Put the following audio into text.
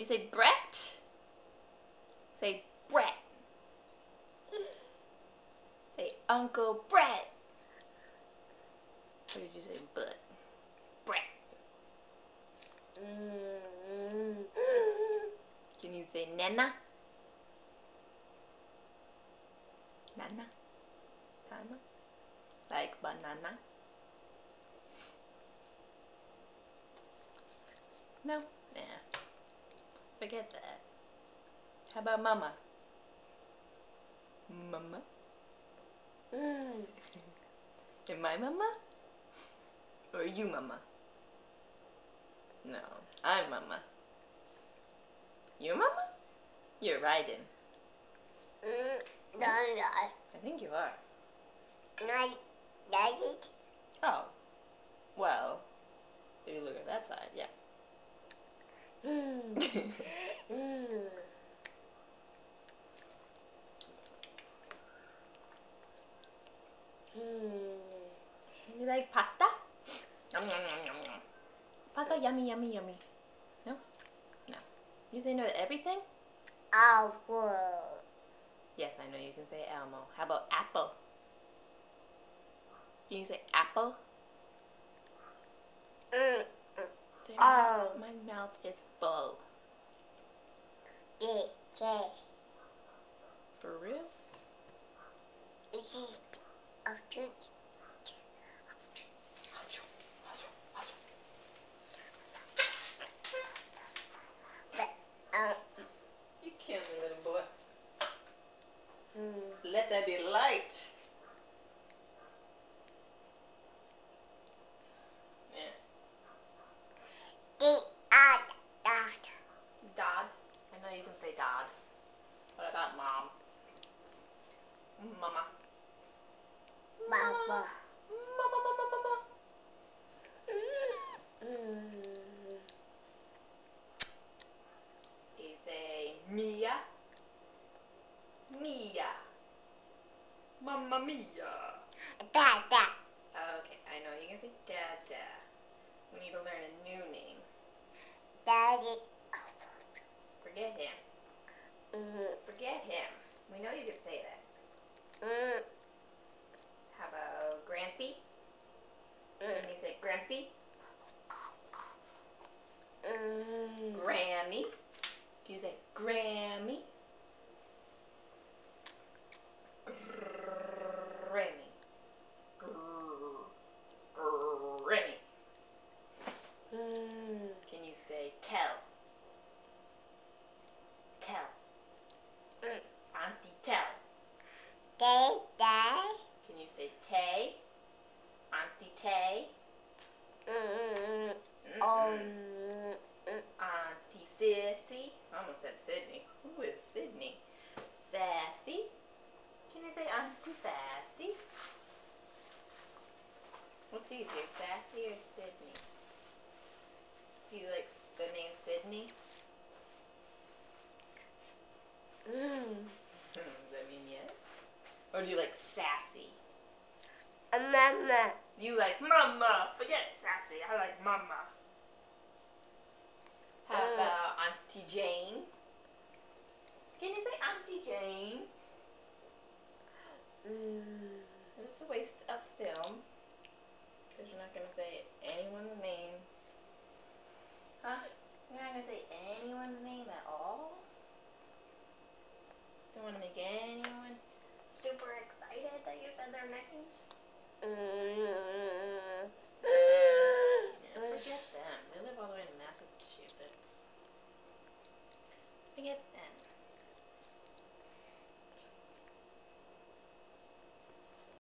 say Brett? Say Brett. Say Uncle Brett. Or did you say Butt? Brett. Can you say Nana? Nana? Nana? Like banana? No? Nah. Forget that. How about Mama? Mama? Am I Mama? Or are you Mama? No, I'm Mama. You Mama? You're riding. No, I think you are. Oh. Well, if you look at that side, yeah. You like pasta? Yum, yum, yum, yum, yum. Pasta, yummy, yummy, yummy. No? No. You say no to everything? Yes, I know you can say Elmo. How about apple? Can you say apple? Say my mouth is full. For real? You kill me, little boy. Let there be light. Yeah. Dad. I know you can say dad. What about mom? Mama. Mama. Mama, mama, mama. You say Mia. Mia. Mamma Mia. Okay, I know you can say Dada. We need to learn a new name. Daddy. Forget him. Forget him. We know you can say that. How about Grampy? Can you say Grampy? Grammy. Can you say Grammy? Grammy. Grammy. Can you say tell? Tell. Auntie tell. Can you say Tay? Auntie Tay? Auntie Sissy? I almost said Sydney. Who is Sydney? Sassy? Can you say Auntie Sassy? What's easier, Sassy or Sydney? Do you like the name Sydney? Does that mean yes? Or do you like Sassy? Mama. You like Mama. Forget Sassy. I like Mama. How about Auntie Jane? Can you say Auntie Jane? It's a waste of film. Because you're not going to say anyone's name. Huh? You're not going to say anyone's name at all? Don't want to make anyone super excited that you said their names?